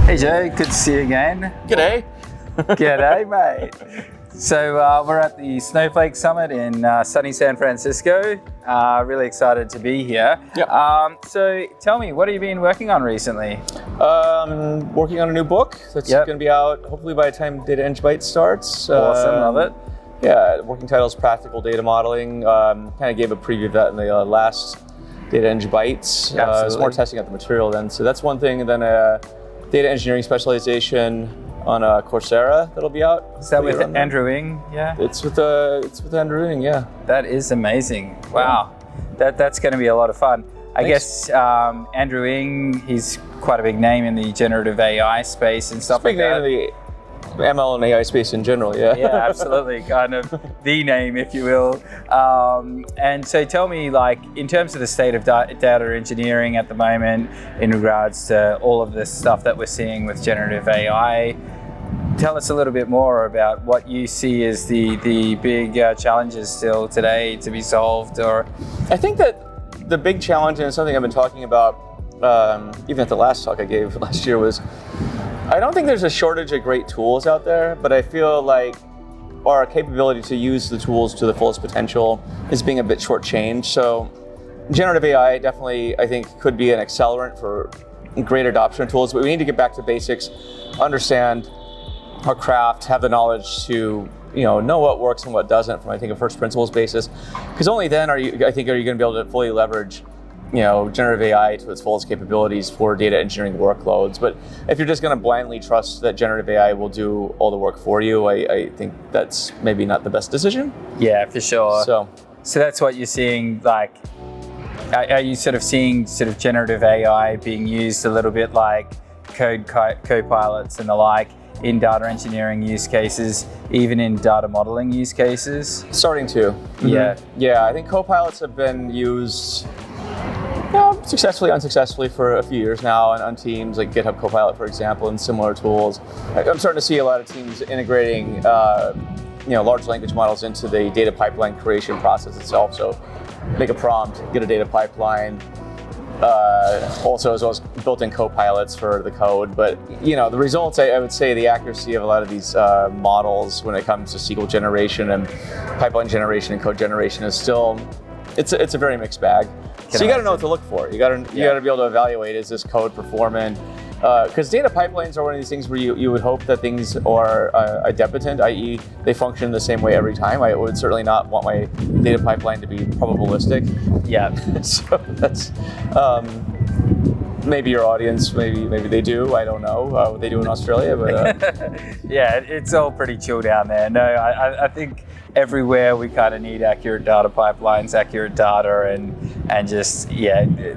Hey Joe, good to see you again. G'day. G'day, mate. So we're at the Snowflake Summit in sunny San Francisco. Really excited to be here. Yeah. So tell me, what have you been working on recently? Working on a new book that's going to be out hopefully by the time DataEngBytes starts. Awesome, love it. Yeah, working title is Practical Data Modeling. Kind of gave a preview of that in the last DataEngBytes. It's more testing out the material then. So that's one thing. And then data engineering specialization on Coursera that'll be out. Is that with Andrew Ng? Yeah. It's with Andrew Ng. Yeah. That is amazing. Wow. That's going to be a lot of fun. I guess Andrew Ng, he's quite a big name in the generative AI space and stuff like that. Big name in the ML and AI space in general, yeah. Yeah, absolutely. Kind of the name, if you will. And so tell me, like, in terms of the state of data engineering at the moment, in regards to all of this stuff that we're seeing with generative AI, tell us a little bit more about what you see as the big challenges still today to be solved. Or I think that the big challenge, and something I've been talking about even at the last talk I gave last year, was I don't think there's a shortage of great tools out there, but I feel like our capability to use the tools to the fullest potential is being a bit shortchanged. So generative AI definitely, I think, could be an accelerant for greater adoption of tools, but we need to get back to basics, understand our craft, have the knowledge to know what works and what doesn't from, I think, a first principles basis. Because only then are you going to be able to fully leverage generative AI to its fullest capabilities for data engineering workloads. But if you're just going to blindly trust that generative AI will do all the work for you, I think that's maybe not the best decision. Yeah, for sure. So that's what you're seeing. Like, are you sort of seeing generative AI being used a little bit like code co-pilots and the like in data engineering use cases, even in data modeling use cases? Starting to. Yeah, I think co-pilots have been used successfully, unsuccessfully for a few years now, and on teams like GitHub Copilot, for example, and similar tools. I'm starting to see a lot of teams integrating large language models into the data pipeline creation process itself. So make a prompt, get a data pipeline, also as well as built-in copilots for the code. But the results, I would say the accuracy of a lot of these models when it comes to SQL generation and pipeline generation and code generation is still, it's a very mixed bag. So you got to know what to look for. You got to be able to evaluate, is this code performant? Because data pipelines are one of these things where you would hope that things are idempotent, i.e. they function the same way every time. I would certainly not want my data pipeline to be probabilistic. Yeah. So that's maybe your audience, maybe they do. I don't know what they do in Australia, but yeah, it's all pretty chill down there. No, I think everywhere we kind of need accurate data pipelines, accurate data, and just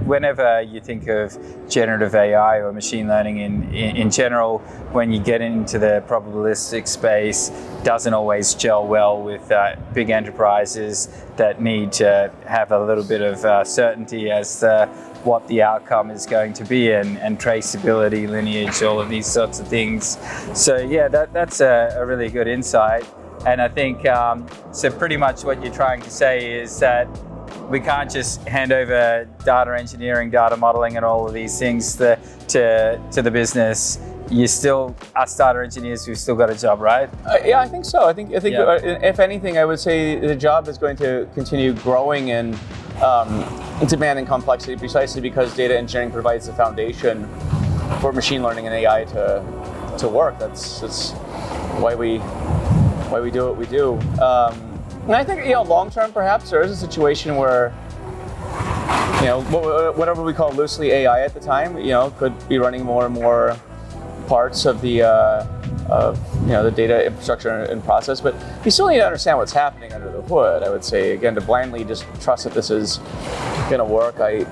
whenever you think of generative AI or machine learning in general, when you get into the probabilistic space, doesn't always gel well with big enterprises that need to have a little bit of certainty as to what the outcome is going to be, and traceability, lineage, all of these sorts of things. So yeah, that's a really good insight. And I think, so pretty much what you're trying to say is that we can't just hand over data engineering, data modeling, and all of these things to the business. Us data engineers, we've still got a job, right? Yeah, I think so. I think if anything, I would say the job is going to continue growing in demand and complexity, precisely because data engineering provides the foundation for machine learning and AI to work. That's why we do what we do. And I think, long term, perhaps there is a situation where, whatever we call loosely AI at the time, could be running more and more parts of the the data infrastructure and process. But you still need to understand what's happening under the hood. I would say, again, to blindly just trust that this is going to work. I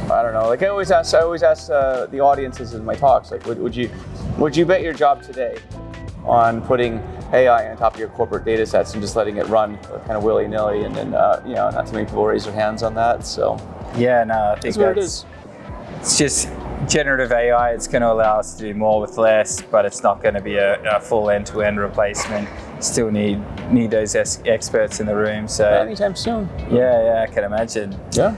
don't know. Like I always ask the audiences in my talks, like, would you bet your job today on putting AI on top of your corporate data sets and just letting it run kind of willy-nilly, and then not too many people raise their hands on that. So yeah, no, I think that's what it is. It's just generative AI. It's going to allow us to do more with less, but it's not going to be a full end-to-end replacement. Still need those experts in the room. So anytime soon. Yeah, I can imagine. Yeah.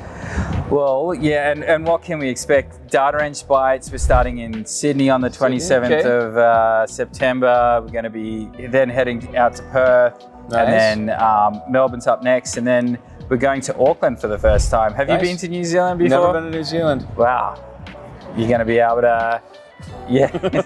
Well, yeah, and what can we expect? DataEngBytes, we're starting in Sydney on the 27th of September. We're going to be then heading out to Perth. Nice. And then Melbourne's up next, and then we're going to Auckland for the first time. Have you been to New Zealand before? Never been to New Zealand. Wow. You're going to be able to, yeah.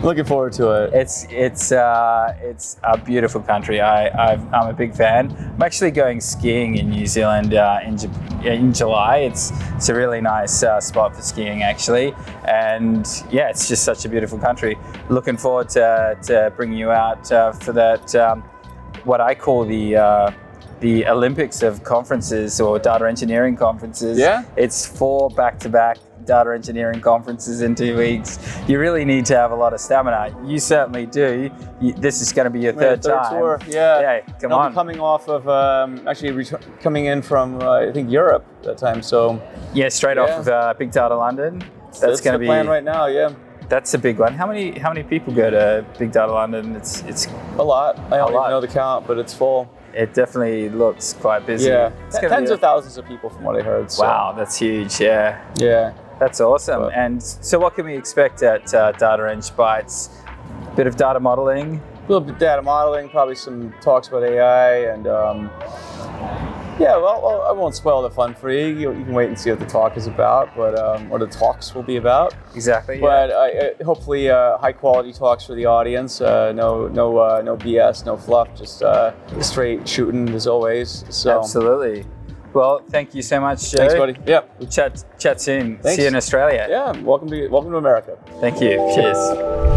Looking forward to it. It's a beautiful country. I'm a big fan. I'm actually going skiing in New Zealand in July. It's a really nice spot for skiing, actually. And yeah, it's just such a beautiful country. Looking forward to bringing you out for that, what I call the Olympics of conferences or data engineering conferences. Yeah. It's 4 back-to-back data engineering conferences in 2 weeks. You really need to have a lot of stamina. You certainly do. This is going to be your third time. Tour. Yeah. Yeah, come I'll on. be coming off of coming in from I think Europe that time. So yeah, straight off of Big Data London. That's going to the be plan right now. Yeah. That's a big one. How many people go to Big Data London? It's a lot. I don't even know the count, but it's full. It definitely looks quite busy. Yeah, it's tens of thousands of people from what I heard. So. Wow, that's huge. Yeah. Yeah. That's awesome. But, and so what can we expect at DataEngBytes? Bit of data modeling? A little bit of data modeling, probably some talks about AI, and yeah, well, I won't spoil the fun for you. You can wait and see what the talk is about, but or the talks will be about. Exactly. But hopefully, high quality talks for the audience. No BS, no fluff. Just straight shooting as always. So absolutely. Well, thank you so much, Joe. Thanks, buddy. Yeah. We'll chat soon. Thanks. See you in Australia. Yeah. Welcome to America. Thank you. Cheers.